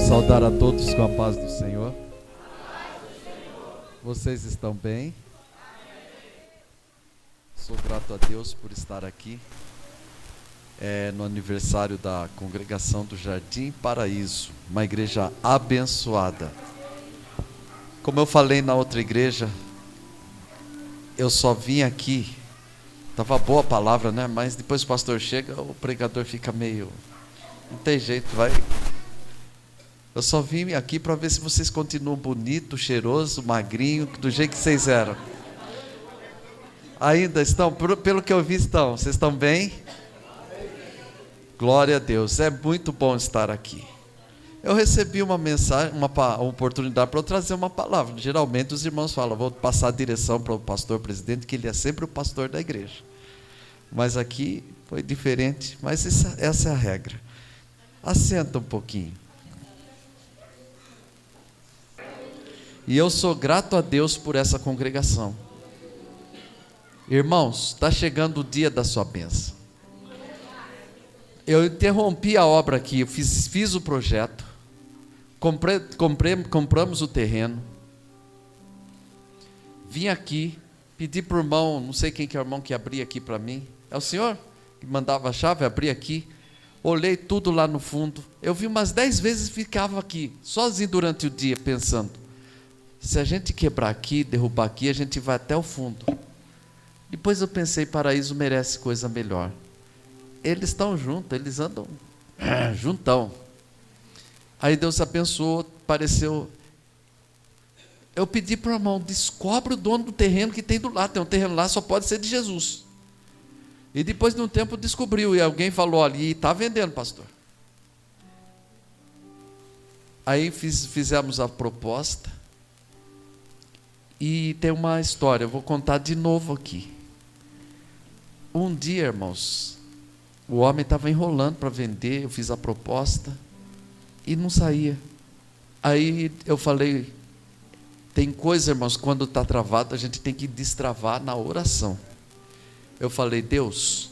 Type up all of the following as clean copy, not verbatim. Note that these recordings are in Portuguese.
Saudar a todos com a paz do Senhor. Vocês estão bem? Sou grato a Deus por estar aqui no aniversário da congregação do Jardim Paraíso, uma igreja abençoada. Como eu falei na outra igreja, eu só vim aqui, estava boa a palavra, né? Mas depois o pastor chega, o pregador fica meio, não tem jeito, vai. Eu só vim aqui para ver se vocês continuam bonito, cheiroso, magrinho, do jeito que vocês eram. Ainda estão? Pelo que eu vi, estão. Vocês estão bem? Glória a Deus. É muito bom estar aqui. Eu recebi uma mensagem, uma oportunidade para eu trazer uma palavra. Geralmente os irmãos falam, vou passar a direção para o pastor presidente, que ele é sempre o pastor da igreja. Mas aqui foi diferente, mas essa é a regra. Assenta um pouquinho. E eu sou grato a Deus por essa congregação. Irmãos, está chegando o dia da sua bênção. Eu interrompi a obra aqui, eu fiz o projeto, compramos o terreno, vim aqui, pedi para o irmão, não sei quem que é o irmão que abria aqui para mim, é o senhor que mandava a chave, abria aqui, olhei tudo lá no fundo, eu vi umas 10 vezes e ficava aqui, sozinho durante o dia, pensando, se a gente quebrar aqui, derrubar aqui, a gente vai até o fundo. Depois eu pensei, Paraíso merece coisa melhor. Eles estão juntos, eles andam juntão. Aí Deus abençoou, apareceu. Eu pedi para o irmão, descobre o dono do terreno que tem do lado. Tem um terreno lá, só pode ser de Jesus. E depois de um tempo descobriu, e alguém falou ali, está vendendo, pastor. Aí fizemos a proposta. E tem uma história, eu vou contar de novo aqui. Um dia, irmãos, o homem estava enrolando para vender, eu fiz a proposta e não saía. Aí eu falei, tem coisa, irmãos, quando está travado, a gente tem que destravar na oração. Eu falei, Deus,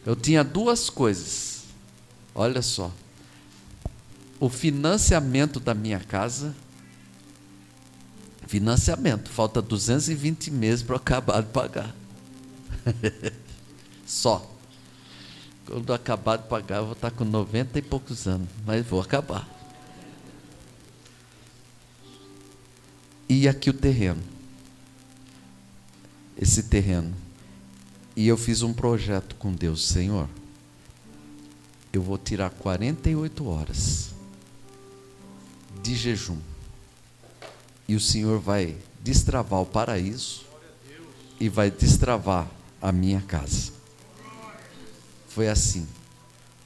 eu tinha duas coisas, olha só, o financiamento da minha casa. Financiamento, falta 220 meses para eu acabar de pagar. Só. Quando eu acabar de pagar, eu vou estar com 90 e poucos anos, mas vou acabar. E aqui o terreno. Esse terreno. E eu fiz um projeto com Deus, Senhor. Eu vou tirar 48 horas de jejum. E o Senhor vai destravar o paraíso e vai destravar a minha casa. Foi assim.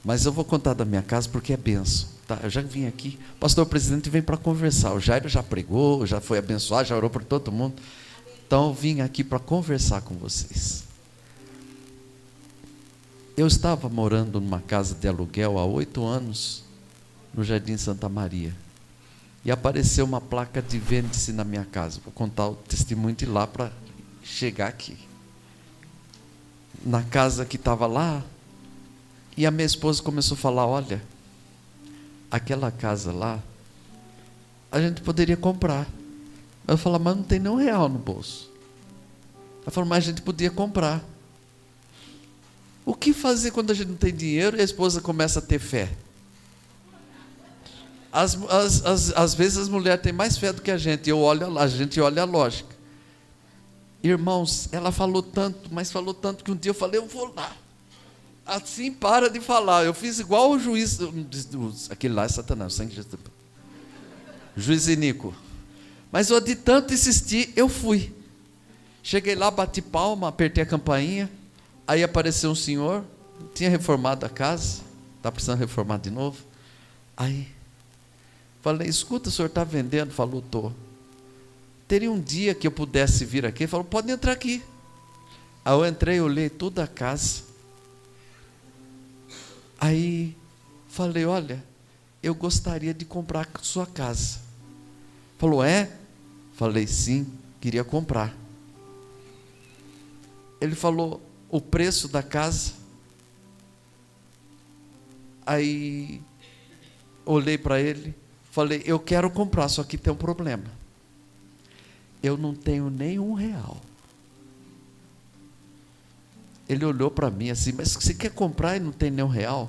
Mas eu vou contar da minha casa porque é bênção. Tá? Eu já vim aqui. O pastor presidente vem para conversar. O Jairo já pregou, já foi abençoado, já orou por todo mundo. Então eu vim aqui para conversar com vocês. Eu estava morando numa casa de aluguel há 8 anos, no Jardim Santa Maria. E apareceu uma placa de vende-se na minha casa. Vou contar o testemunho de lá para chegar aqui. Na casa que estava lá, e a minha esposa começou a falar, olha, aquela casa lá, a gente poderia comprar. Eu falei, mas não tem nem R$1 no bolso. Ela falou, mas a gente podia comprar. O que fazer quando a gente não tem dinheiro e a esposa começa a ter fé? Às vezes as mulheres têm mais fé do que a gente olha a lógica. Irmãos, ela falou tanto, mas falou tanto que um dia eu falei, eu vou lá. Assim para de falar. Eu fiz igual o juiz, aquele lá é Satanás, sangue de Jesus. Juiz Inico. Mas eu de tanto insistir, eu fui. Cheguei lá, bati palma, apertei a campainha, aí apareceu um senhor, tinha reformado a casa, está precisando reformar de novo. Aí falei, escuta, o senhor está vendendo? Falou, estou. Teria um dia que eu pudesse vir aqui? Ele falou, pode entrar aqui. Aí eu entrei, olhei toda a casa. Aí falei, olha, eu gostaria de comprar a sua casa. Falou, é? Falei, sim, queria comprar. Ele falou, o preço da casa. Aí olhei para ele, Falei, eu quero comprar, só que tem um problema. Eu não tenho nem R$1. Ele olhou para mim assim, mas você quer comprar e não tem nem R$1?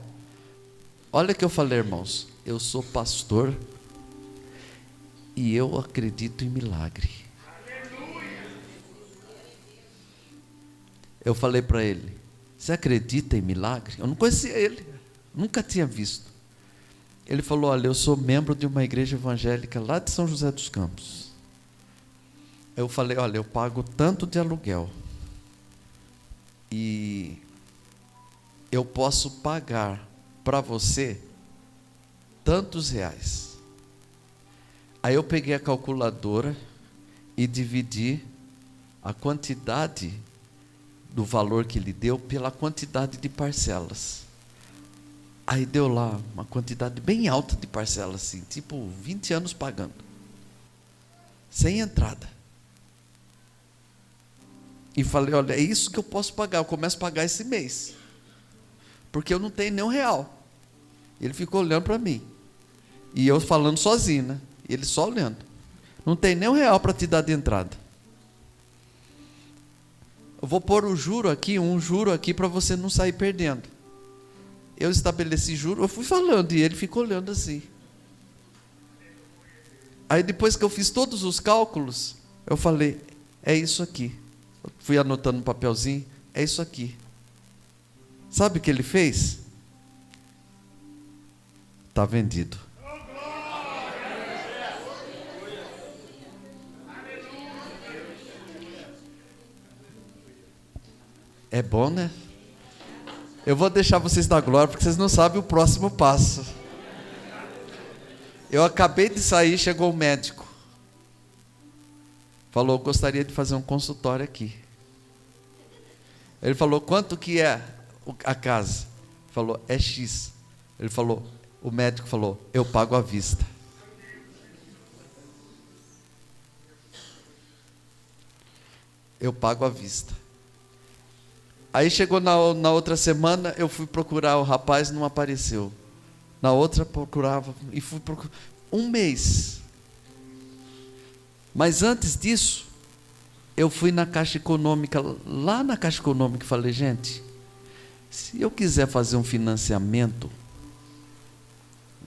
Olha o que eu falei, irmãos. Eu sou pastor e eu acredito em milagre. Eu falei para ele, você acredita em milagre? Eu não conhecia ele, nunca tinha visto. Ele falou, olha, eu sou membro de uma igreja evangélica lá de São José dos Campos. Eu falei, olha, eu pago tanto de aluguel e eu posso pagar para você tantos reais. Aí eu peguei a calculadora e dividi a quantidade do valor que ele deu pela quantidade de parcelas. Aí deu lá uma quantidade bem alta de parcelas, assim, tipo 20 anos pagando, sem entrada. E falei, olha, é isso que eu posso pagar, eu começo a pagar esse mês, porque eu não tenho nem R$1. Ele ficou olhando para mim, e eu falando sozinho, né? Ele só olhando. Não tem nem R$1 para te dar de entrada. Eu vou pôr um juro aqui para você não sair perdendo. Eu estabeleci juro, eu fui falando e ele ficou olhando assim. Aí depois que eu fiz todos os cálculos, eu falei, é isso aqui. Eu fui anotando no papelzinho, é isso aqui. Sabe o que ele fez? Está vendido. É bom, né? Eu vou deixar vocês na glória, porque vocês não sabem o próximo passo. Eu acabei de sair, chegou o médico. Falou, gostaria de fazer um consultório aqui. Ele falou, quanto que é a casa? Falou, é X. Ele falou, o médico falou, eu pago à vista. Eu pago à vista. Aí chegou na outra semana, eu fui procurar o rapaz, não apareceu. Na outra procurava, e fui procurar. Um mês. Mas antes disso, eu fui na Caixa Econômica, lá na Caixa Econômica, e falei, gente, se eu quiser fazer um financiamento,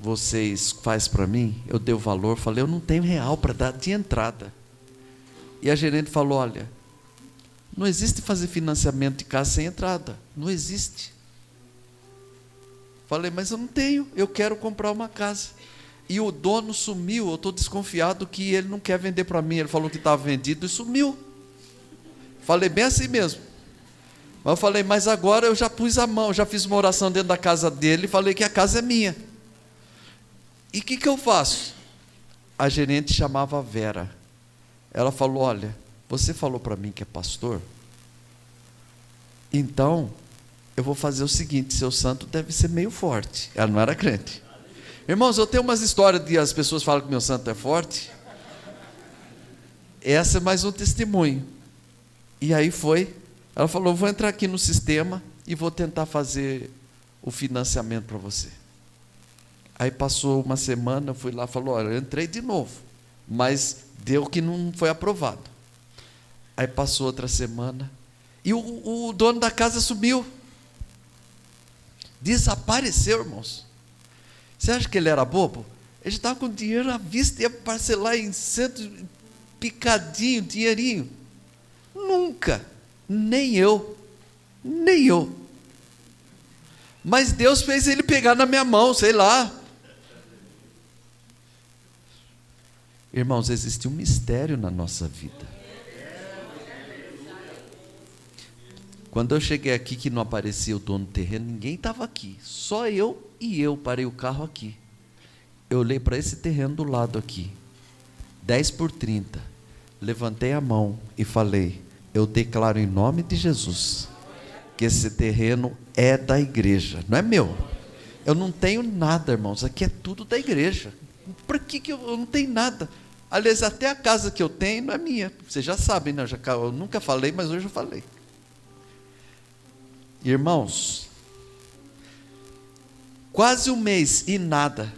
vocês fazem para mim, eu dei o valor, falei, eu não tenho R$1 para dar de entrada. E a gerente falou, olha, não existe fazer financiamento de casa sem entrada. Não existe. Falei, mas eu não tenho, eu quero comprar uma casa. E o dono sumiu, eu estou desconfiado que ele não quer vender para mim. Ele falou que estava vendido e sumiu. Falei bem assim mesmo. Mas eu falei, mas agora eu já pus a mão, já fiz uma oração dentro da casa dele e falei que a casa é minha. E o que eu faço? A gerente chamava Vera. Ela falou, olha, você falou para mim que é pastor? Então, eu vou fazer o seguinte, seu santo deve ser meio forte. Ela não era crente. Irmãos, eu tenho umas histórias de as pessoas falam que meu santo é forte. Essa é mais um testemunho. E aí foi, ela falou, vou entrar aqui no sistema e vou tentar fazer o financiamento para você. Aí passou uma semana, eu fui lá, falou, olha, eu entrei de novo, mas deu que não foi aprovado. Aí passou outra semana, e o dono da casa sumiu. Desapareceu, irmãos. Você acha que ele era bobo? Ele estava com dinheiro à vista, ia parcelar em cento, picadinho, dinheirinho. Nunca, nem eu. Mas Deus fez ele pegar na minha mão, sei lá. Irmãos, existe um mistério na nossa vida. Quando eu cheguei aqui, que não aparecia o dono do terreno, ninguém estava aqui. Só eu parei o carro aqui. Eu olhei para esse terreno do lado aqui. 10 por 30. Levantei a mão e falei, eu declaro em nome de Jesus, que esse terreno é da igreja, não é meu. Eu não tenho nada, irmãos, aqui é tudo da igreja. Por que eu não tenho nada? Aliás, até a casa que eu tenho não é minha. Vocês já sabem, né? Eu nunca falei, mas hoje eu falei. Irmãos, quase um mês e nada,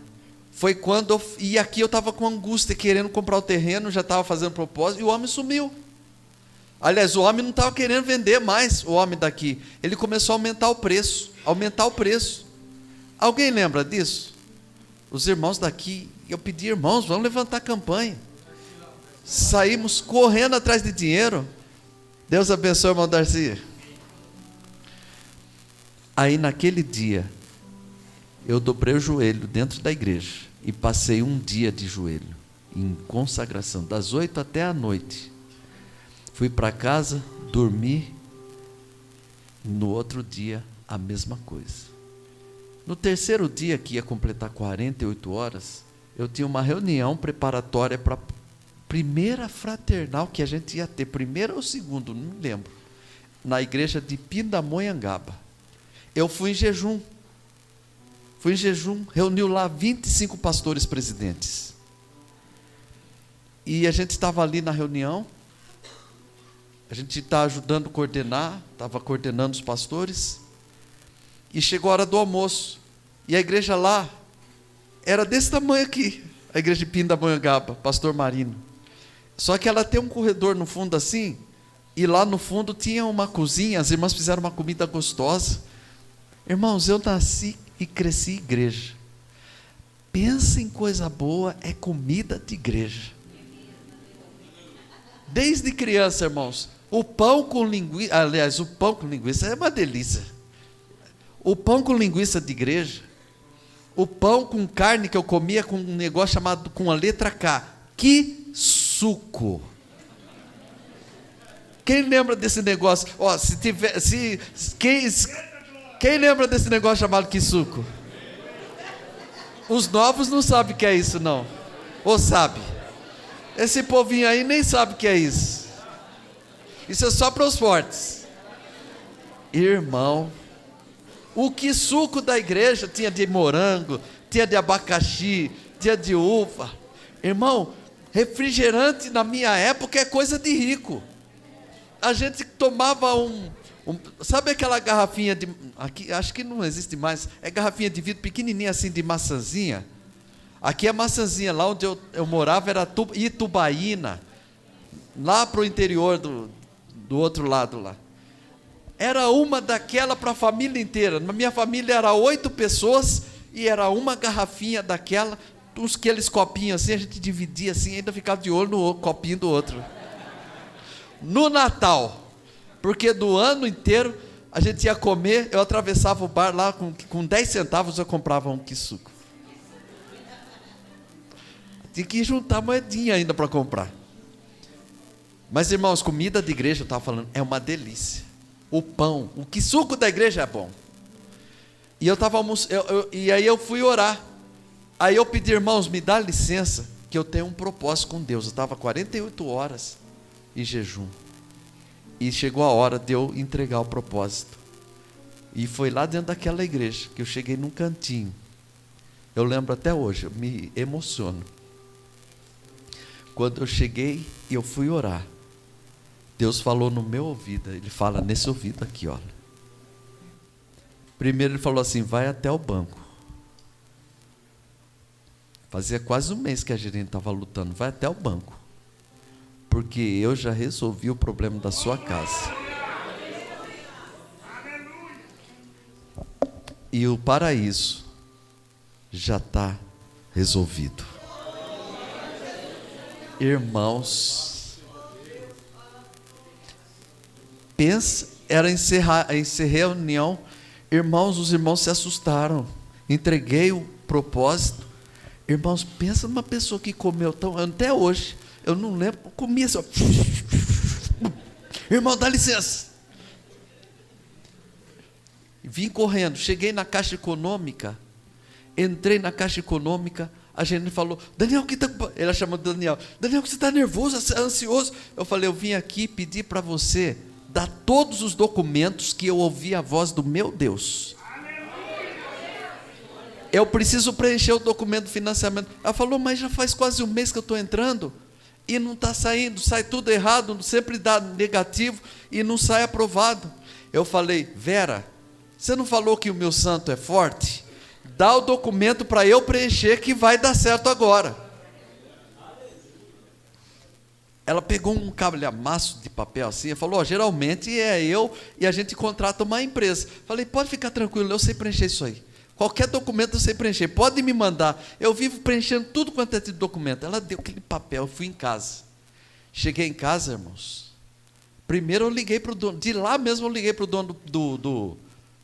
foi quando e aqui eu estava com angústia, querendo comprar o terreno, já estava fazendo propósito, e o homem sumiu. Aliás, o homem não estava querendo vender mais, o homem daqui. Ele começou a aumentar o preço. Alguém lembra disso? Os irmãos daqui, eu pedi, irmãos, vamos levantar a campanha. Saímos correndo atrás de dinheiro. Deus abençoe, irmão Darcy. Aí naquele dia, eu dobrei o joelho dentro da igreja e passei um dia de joelho, em consagração, das 8 até a noite. Fui para casa, dormi, no outro dia a mesma coisa. No terceiro dia, que ia completar 48 horas, eu tinha uma reunião preparatória para a primeira fraternal que a gente ia ter, primeiro ou segundo, não me lembro, na igreja de Pindamonhangaba. Eu fui em jejum, reuniu lá 25 pastores presidentes. E a gente estava ali na reunião, a gente está ajudando a coordenar, estava coordenando os pastores, e chegou a hora do almoço, e a igreja lá era desse tamanho aqui, a igreja de Pindamonhangaba, pastor Marino. Só que ela tem um corredor no fundo assim, e lá no fundo tinha uma cozinha, as irmãs fizeram uma comida gostosa. Irmãos, eu nasci e cresci em igreja. Pensa em coisa boa, é comida de igreja. Desde criança, irmãos, o pão com linguiça é uma delícia. O pão com linguiça de igreja, o pão com carne que eu comia com um negócio chamado, com a letra K, que suco. Quem lembra desse negócio? Quem lembra desse negócio chamado que suco? Os novos não sabem o que é isso, não. Ou sabe? Esse povinho aí nem sabe o que é isso. Isso é só para os fortes. Irmão, o que suco da igreja tinha de morango, tinha de abacaxi, tinha de uva. Irmão, refrigerante na minha época é coisa de rico. A gente tomava sabe aquela garrafinha de, aqui, acho que não existe mais, é garrafinha de vidro pequenininha assim de maçãzinha. Aqui a maçãzinha, lá onde eu morava era Itubaína, lá para o interior do outro lado lá. Era uma daquela para a família inteira. Na minha família era 8 pessoas e era uma garrafinha daquela, aqueles copinhos assim, a gente dividia assim, ainda ficava de olho no copinho do outro. No Natal, porque do ano inteiro a gente ia comer, eu atravessava o bar lá, com 10 centavos eu comprava um quisuco. Tinha que juntar moedinha ainda para comprar. Mas irmãos, comida de igreja, eu estava falando, é uma delícia. O pão, o quisuco da igreja é bom. E eu estava e aí eu fui orar. Aí eu pedi, irmãos, me dá licença, que eu tenho um propósito com Deus. Eu estava 48 horas em jejum. E chegou a hora de eu entregar o propósito. E foi lá dentro daquela igreja que eu cheguei num cantinho. Eu lembro até hoje, eu me emociono. Quando eu cheguei e eu fui orar, Deus falou no meu ouvido, Ele fala nesse ouvido aqui, olha. Primeiro Ele falou assim, vai até o banco. Fazia quase um mês que a gerente estava lutando, vai até o banco. Porque eu já resolvi o problema da sua casa. E o paraíso já está resolvido. Irmãos, pensa, encerrar reunião, irmãos, os irmãos se assustaram, entreguei o propósito, irmãos, pensa numa pessoa que comeu tão, até hoje, eu não lembro, eu comia assim, irmão, dá licença, vim correndo, cheguei na Caixa Econômica, entrei na Caixa Econômica, a gente falou, Daniel, que tá... Ela chamou Daniel, que você está nervoso, ansioso? Eu falei, eu vim aqui pedir para você dar todos os documentos que eu ouvi a voz do meu Deus. Eu preciso preencher o documento do financiamento. Ela falou, mas já faz quase um mês que eu estou entrando e não está saindo, sai tudo errado, sempre dá negativo e não sai aprovado. Eu falei, Vera, você não falou que o meu santo é forte? Dá o documento para eu preencher que vai dar certo agora. Ela pegou um calhamaço de papel assim e falou, geralmente é eu e a gente contrata uma empresa. Falei, pode ficar tranquilo, eu sei preencher isso aí. Qualquer documento eu sei preencher, pode me mandar. Eu vivo preenchendo tudo quanto é tipo de documento. Ela deu aquele papel, eu fui em casa. Cheguei em casa, irmãos. Primeiro eu liguei para o dono, de lá mesmo eu liguei para o dono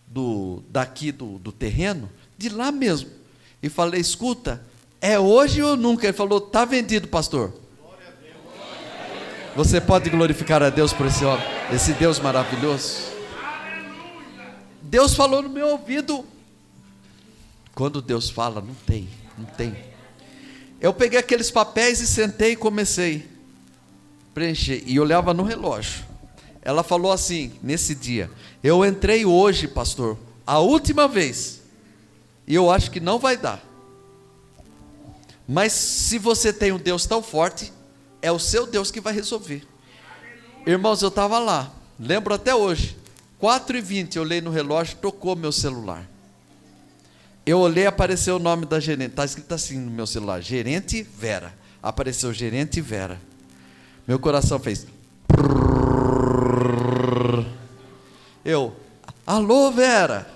do terreno, de lá mesmo. E falei, escuta, é hoje ou nunca? Ele falou, está vendido, pastor. Você pode glorificar a Deus por esse homem, esse Deus maravilhoso. Deus falou no meu ouvido. Quando Deus fala, não tem. Eu peguei aqueles papéis e sentei e comecei a preencher. E olhava no relógio. Ela falou assim, nesse dia, eu entrei hoje, pastor, a última vez, e eu acho que não vai dar. Mas se você tem um Deus tão forte, é o seu Deus que vai resolver. Irmãos, eu estava lá, lembro até hoje, 4h20, eu olhei no relógio, tocou meu celular. Eu olhei, apareceu o nome da gerente, está escrito assim no meu celular, Gerente Vera. Apareceu Gerente Vera. Meu coração fez... Eu, alô Vera.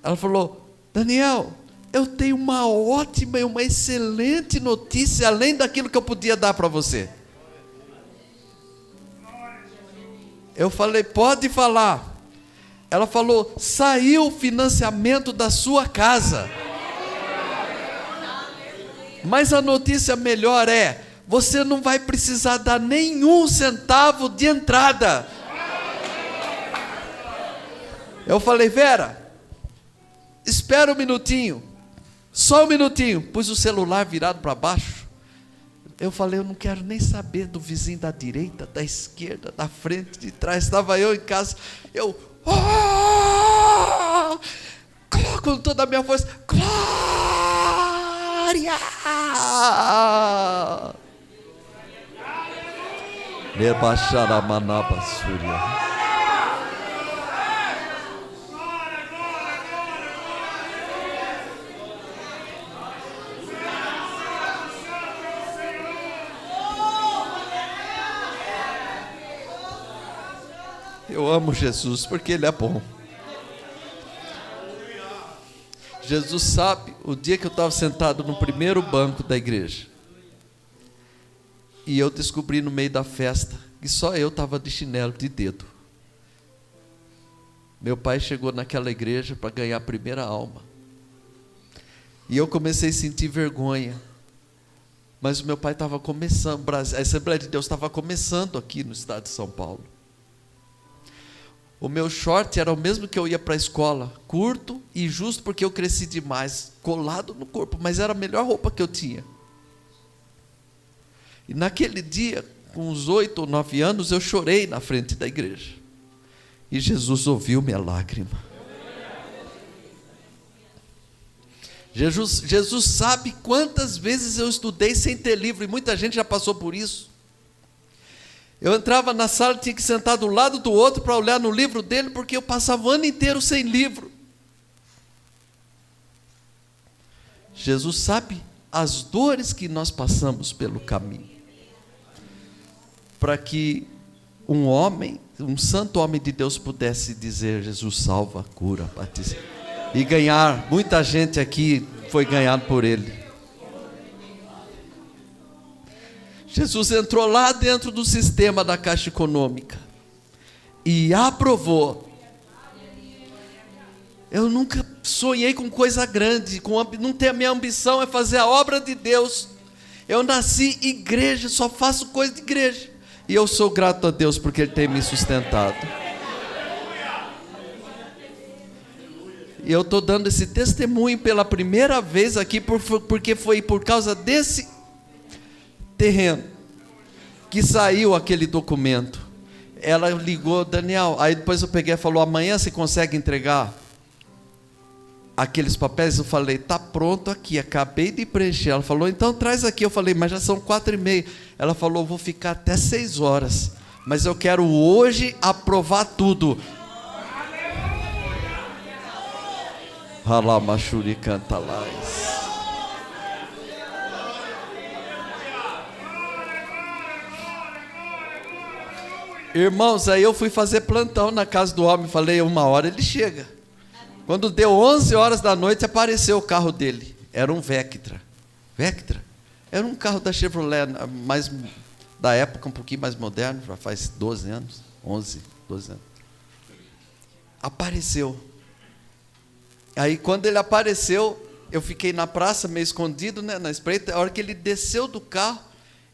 Ela falou, Daniel, eu tenho uma ótima e uma excelente notícia, além daquilo que eu podia dar para você. Eu falei, pode falar. Ela falou, saiu o financiamento da sua casa. Mas a notícia melhor é, você não vai precisar dar nenhum centavo de entrada. Eu falei, Vera, espera um minutinho, só um minutinho. Pus o celular virado para baixo. Eu falei, eu não quero nem saber do vizinho da direita, da esquerda, da frente, de trás. Estava eu em casa, eu, com toda a minha força, glória! Lebaxaramanabasúria. Eu amo Jesus porque Ele é bom. Jesus sabe, o dia que eu estava sentado no primeiro banco da igreja, e eu descobri no meio da festa que só eu estava de chinelo de dedo. Meu pai chegou naquela igreja para ganhar a primeira alma. E eu comecei a sentir vergonha. Mas o meu pai estava começando, a Assembleia de Deus estava começando aqui no estado de São Paulo. O meu short era o mesmo que eu ia para a escola, curto e justo porque eu cresci demais, colado no corpo, mas era a melhor roupa que eu tinha. E naquele dia, com uns 8 ou 9 anos, eu chorei na frente da igreja. E Jesus ouviu minha lágrima. Jesus sabe quantas vezes eu estudei sem ter livro, e muita gente já passou por isso. Eu entrava na sala e tinha que sentar do lado do outro para olhar no livro dele, porque eu passava o ano inteiro sem livro. Jesus sabe as dores que nós passamos pelo caminho, para que um homem, um santo homem de Deus pudesse dizer, Jesus salva, cura, batiza, e ganhar. Muita gente aqui foi ganhado por ele. Jesus entrou lá dentro do sistema da Caixa Econômica e aprovou. Eu nunca sonhei com coisa grande, a minha ambição é fazer a obra de Deus. Eu nasci igreja, só faço coisa de igreja. E eu sou grato a Deus porque Ele tem me sustentado. E eu estou dando esse testemunho pela primeira vez aqui, porque foi por causa desse terreno que saiu aquele documento. Ela ligou, Daniel, aí depois eu peguei e falou, amanhã você consegue entregar aqueles papéis? Eu falei, está pronto aqui, acabei de preencher. Ela falou, então traz aqui. Eu falei, mas já são 4h30. Ela falou, vou ficar até 6 horas, mas eu quero hoje aprovar tudo. Halamachuri cantalais. Irmãos, aí eu fui fazer plantão na casa do homem. Falei, 1 hora ele chega. Quando deu 11 horas da noite, apareceu o carro dele. Era um Vectra. Vectra? Era um carro da Chevrolet, mais da época, um pouquinho mais moderno, já faz 12 anos, 11, 12 anos. Apareceu. Aí quando ele apareceu, eu fiquei na praça, meio escondido, né, na espreita. A hora que ele desceu do carro,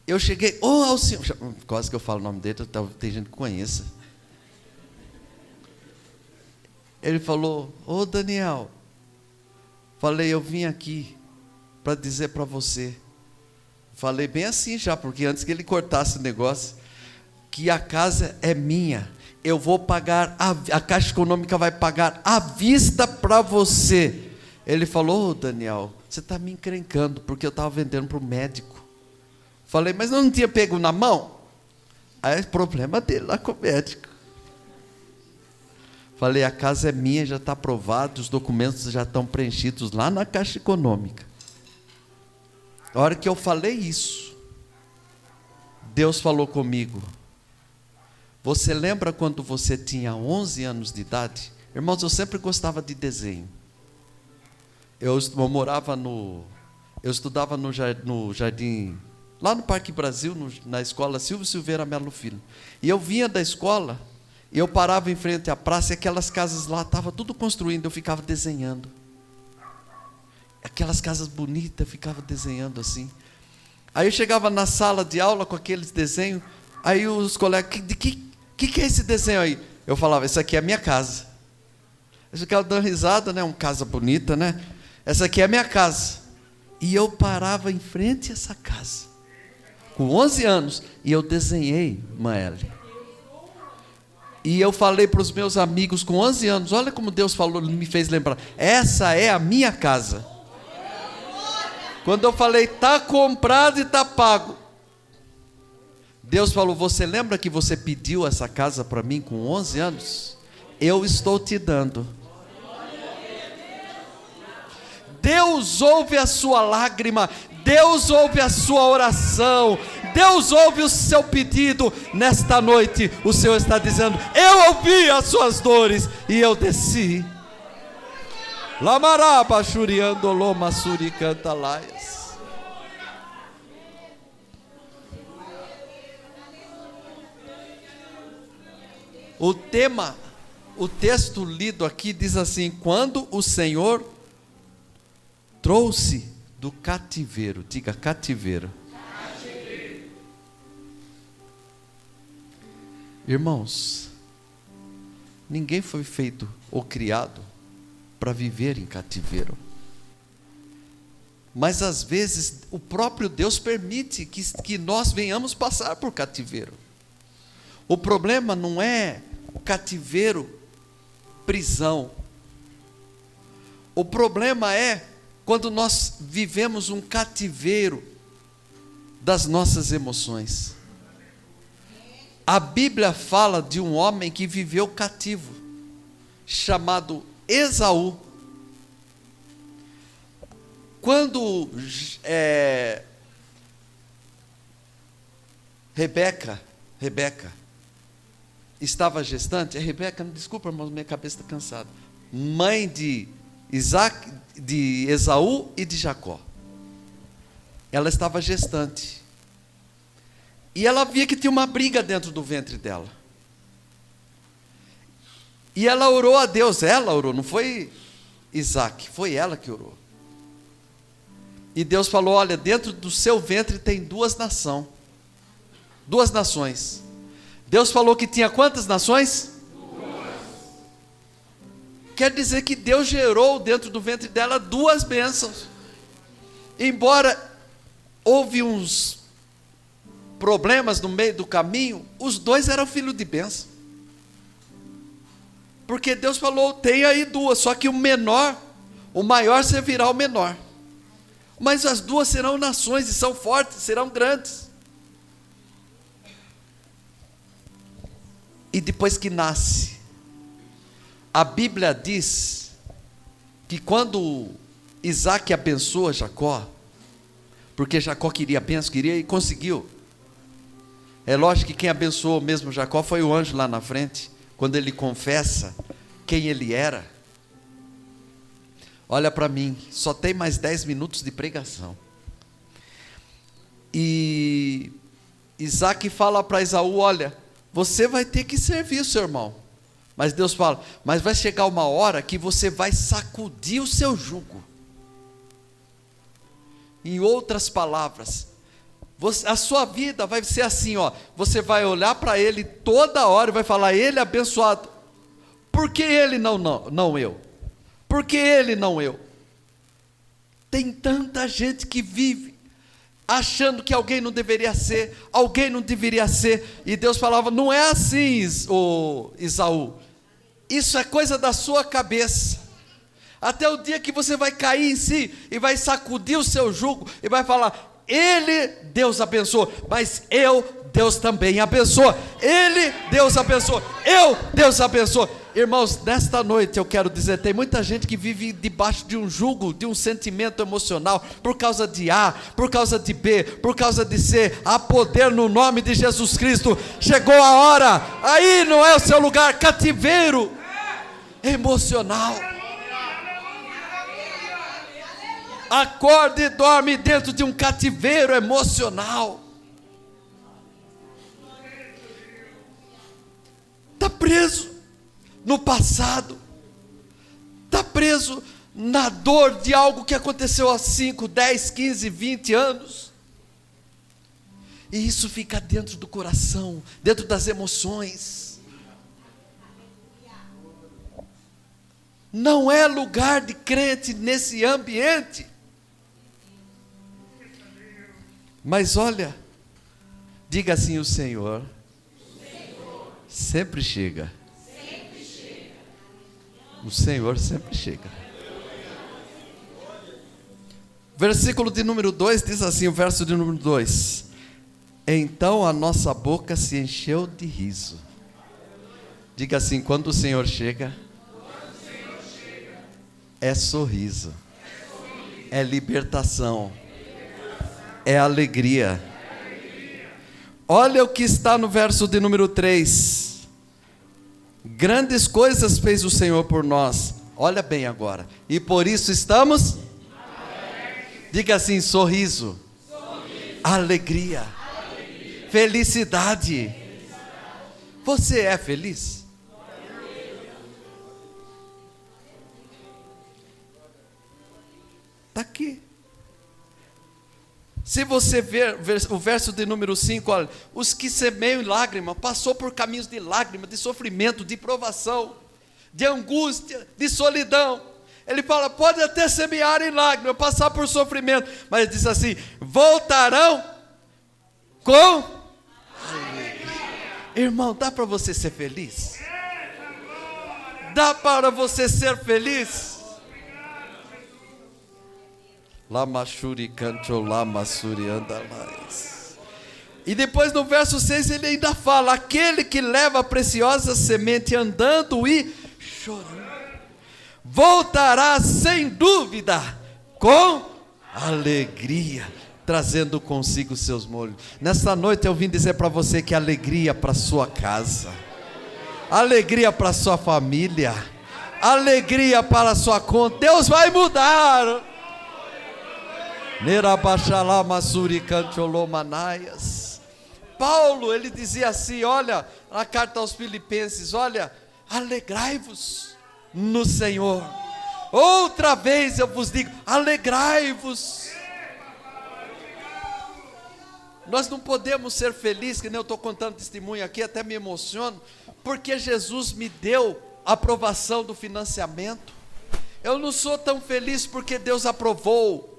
eu cheguei, Alcinho, quase que eu falo o nome dele, tem gente que conheça. Ele falou, Daniel, falei, eu vim aqui para dizer para você, falei bem assim já, porque antes que ele cortasse o negócio, que a casa é minha, eu vou pagar, a Caixa Econômica vai pagar à vista para você. Ele falou, Daniel, você está me encrencando, porque eu estava vendendo para o médico. Falei, mas não tinha pego na mão? Aí é problema dele lá com o médico. Falei, a casa é minha, já está aprovado, os documentos já estão preenchidos lá na Caixa Econômica. A hora que eu falei isso, Deus falou comigo. Você lembra quando você tinha 11 anos de idade? Irmãos, eu sempre gostava de desenho. Eu estudava no jardim, lá no Parque Brasil, na escola Silvio Silveira Melo Filho. E eu vinha da escola, e eu parava em frente à praça, e aquelas casas lá estavam tudo construindo, eu ficava desenhando. Aquelas casas bonitas, eu ficava desenhando assim. Aí eu chegava na sala de aula com aqueles desenhos, aí os colegas, que é esse desenho aí? Eu falava, isso aqui é a minha casa. Eles ficavam dando risada, né? Uma casa bonita, né? Essa aqui é a minha casa. E eu parava em frente a essa casa, com 11 anos, e eu desenhei, Maeli. E eu falei para os meus amigos com 11 anos, olha como Deus falou, me fez lembrar, essa é a minha casa. Quando eu falei, está comprado e está pago, Deus falou, você lembra que você pediu essa casa para mim com 11 anos? Eu estou te dando. Deus ouve a sua lágrima, Deus ouve a sua oração, Deus ouve o seu pedido. Nesta noite o Senhor está dizendo, eu ouvi as suas dores e eu desci. Lamaraba churiando loma suricanta laias. O texto lido aqui diz assim, quando o Senhor trouxe do cativeiro, diga cativeiro. Irmãos, ninguém foi feito ou criado para viver em cativeiro. Mas às vezes o próprio Deus permite que nós venhamos passar por cativeiro. O problema não é cativeiro, prisão. O problema é quando nós vivemos um cativeiro das nossas emoções. A Bíblia fala de um homem que viveu cativo, chamado Esaú. Quando Rebeca estava gestante, Rebeca, desculpa, irmão, minha cabeça está cansada, mãe de Esaú e de Jacó. Ela estava gestante. E ela via que tinha uma briga dentro do ventre dela. E ela orou a Deus, não foi Isaac, foi ela que orou. E Deus falou, olha, dentro do seu ventre tem duas nações. Deus falou que tinha quantas nações? 2. Quer dizer que Deus gerou dentro do ventre dela 2 bênçãos. Embora houve uns problemas no meio do caminho, os 2 eram filhos de bênção. Porque Deus falou, tem aí 2, só que o maior servirá ao menor. Mas as 2 serão nações e são fortes, serão grandes. E depois que nasce, a Bíblia diz que quando Isaac abençoa Jacó, porque Jacó queria a bênção, queria e conseguiu. É lógico que quem abençoou mesmo Jacó foi o anjo lá na frente, quando ele confessa quem ele era. Olha para mim, só tem mais 10 minutos de pregação. E Isaac fala para Esaú: olha, você vai ter que servir o seu irmão. Mas Deus fala: mas vai chegar uma hora que você vai sacudir o seu jugo. Em outras palavras, a sua vida vai ser assim, ó. Você vai olhar para ele toda hora e vai falar: ele é abençoado. Por que ele não eu? Por que ele não eu? Tem tanta gente que vive achando que alguém não deveria ser, alguém não deveria ser, e Deus falava: não é assim, Esaú, isso é coisa da sua cabeça, até o dia que você vai cair em si, e vai sacudir o seu jugo, e vai falar: ele, Deus abençoa, mas Deus também abençoa, ele, Deus abençoa, Deus abençoa. Irmãos, nesta noite eu quero dizer, tem muita gente que vive debaixo de um jugo, de um sentimento emocional, por causa de A, por causa de B, por causa de C. Há poder no nome de Jesus Cristo. Chegou a hora, aí não é o seu lugar. Cativeiro emocional. Acorde e dorme dentro de um cativeiro emocional. Está preso no passado, está preso na dor de algo que aconteceu há 5, 10, 15, 20 anos, e isso fica dentro do coração, dentro das emoções. Não é lugar de crente nesse ambiente. Mas olha, diga assim: o Senhor sempre chega. O Senhor sempre chega. Versículo de número 2 diz assim, o verso de número 2: então a nossa boca se encheu de riso. Diga assim: quando o Senhor chega, é sorriso, é libertação, é alegria. Olha o que está no verso de número 3: grandes coisas fez o Senhor por nós. Olha bem agora. E por isso estamos alegres. Diga assim: sorriso, alegria, felicidade. Você é feliz? Está aqui. Se você ver o verso de número 5, olha: os que semeiam em lágrima, passou por caminhos de lágrima, de sofrimento, de provação, de angústia, de solidão. Ele fala: pode até semear em lágrima, passar por sofrimento, mas ele diz assim: voltarão com alegria. Irmão, dá para você ser feliz? Dá para você ser feliz? Lamachuri canto lamassuri andalais. E depois no verso 6 ele ainda fala: aquele que leva a preciosa semente andando e chorando, voltará sem dúvida com alegria, trazendo consigo seus molhos. Nesta noite eu vim dizer para você que alegria para sua casa, alegria para sua família, alegria para sua conta. Deus vai mudar. Paulo, ele dizia assim, olha, na carta aos Filipenses: olha, alegrai-vos no Senhor. Outra vez eu vos digo, alegrai-vos. Nós não podemos ser felizes, que nem eu estou contando testemunho aqui, até me emociono, porque Jesus me deu a aprovação do financiamento. Eu não sou tão feliz porque Deus aprovou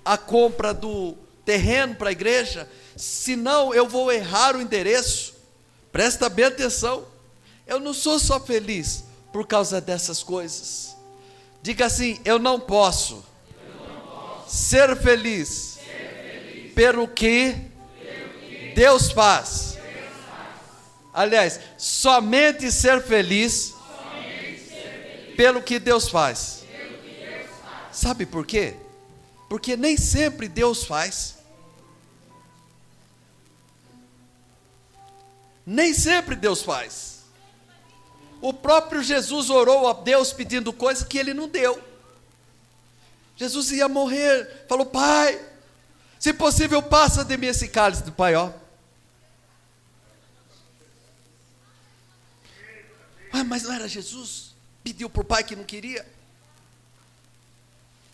a compra do terreno para a igreja, senão eu vou errar o endereço. Presta bem atenção. Eu não sou só feliz por causa dessas coisas. Diga assim: eu não posso ser feliz pelo que Deus faz. Aliás, somente ser feliz pelo que Deus faz. Sabe por quê? Porque nem sempre Deus faz. Nem sempre Deus faz. O próprio Jesus orou a Deus pedindo coisas que Ele não deu. Jesus ia morrer, falou: Pai, se possível passa de mim esse cálice. Do Pai, ó. Mas não era Jesus? Pediu para o Pai que não queria?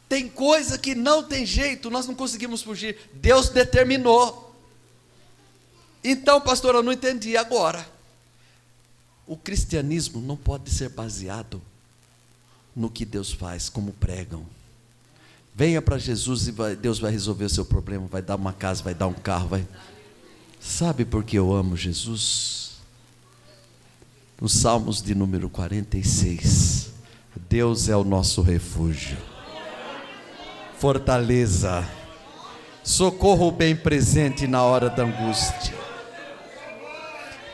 Tem coisa que não tem jeito, nós não conseguimos fugir. Deus determinou. Então, pastor, eu não entendi agora. O cristianismo não pode ser baseado no que Deus faz, como pregam. Venha para Jesus e Deus vai resolver o seu problema, vai dar uma casa, vai dar um carro, vai. Sabe por que eu amo Jesus? Nos Salmos de número 46, Deus é o nosso refúgio, fortaleza, socorro bem presente na hora da angústia.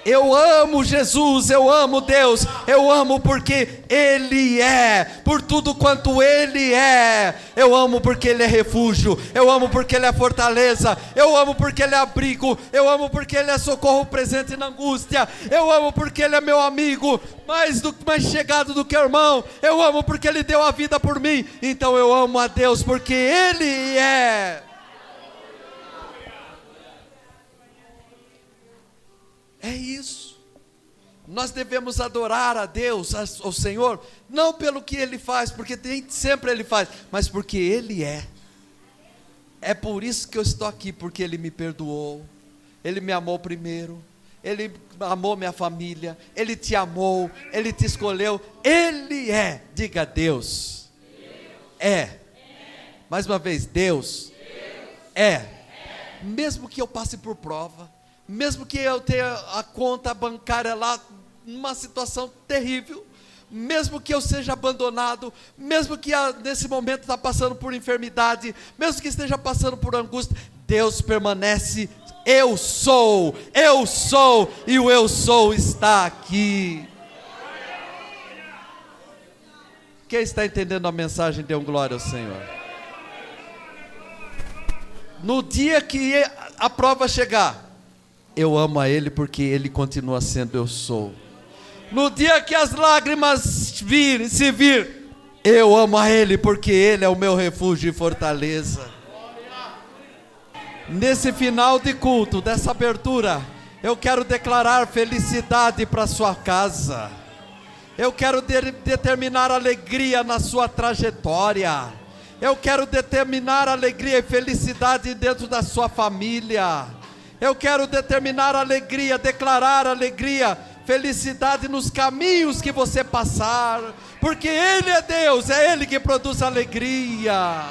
Eu amo Jesus, eu amo Deus, eu amo porque Ele é, por tudo quanto Ele é. Eu amo porque Ele é refúgio, eu amo porque Ele é fortaleza, eu amo porque Ele é abrigo, eu amo porque Ele é socorro presente na angústia, eu amo porque Ele é meu amigo, mais chegado do que irmão, eu amo porque Ele deu a vida por mim. Então eu amo a Deus porque Ele é. É isso. Nós devemos adorar a Deus, ao Senhor, não pelo que Ele faz, porque nem sempre Ele faz, mas porque Ele é. É por isso que eu estou aqui, porque Ele me perdoou, Ele me amou primeiro, Ele amou minha família, Ele te amou, Ele te escolheu, Ele é. Diga: Deus é. Mais uma vez, Deus é. Mesmo que eu passe por prova, mesmo que eu tenha a conta bancária lá numa situação terrível, mesmo que eu seja abandonado, mesmo que nesse momento está passando por enfermidade, mesmo que esteja passando por angústia, Deus permanece. Eu sou, e o eu sou está aqui. Quem está entendendo a mensagem, dê um glória ao Senhor. No dia que a prova chegar, eu amo a Ele porque Ele continua sendo eu sou. No dia que as lágrimas se vir, eu amo a Ele porque Ele é o meu refúgio e fortaleza. Nesse final de culto, dessa abertura, eu quero declarar felicidade para a sua casa. Eu quero determinar alegria na sua trajetória. Eu quero determinar alegria e felicidade dentro da sua família. Eu quero determinar alegria, declarar alegria, felicidade nos caminhos que você passar, porque Ele é Deus, é Ele que produz alegria.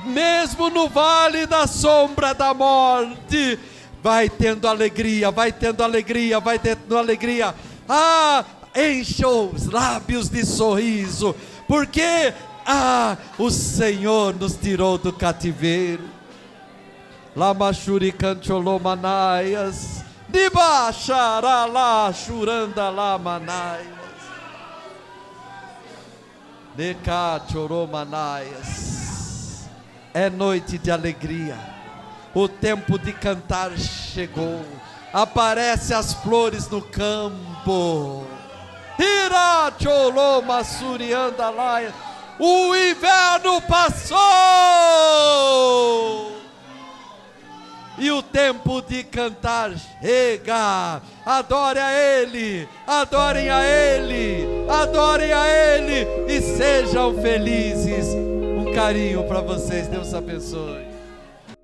Mesmo no vale da sombra da morte, vai tendo alegria, vai tendo alegria, vai tendo alegria. Encha os lábios de sorriso, porque o Senhor nos tirou do cativeiro. Lama Shurikancholomanaias, Dibacharala Shuranda Lamanaias, Decachoromanaias. É noite de alegria, o tempo de cantar chegou. Aparece as flores no campo. Hiracholoma Surianda Laia. O inverno passou e o tempo de cantar chega. Adore a Ele, adorem a Ele, adorem a Ele e sejam felizes. Um carinho para vocês, Deus abençoe.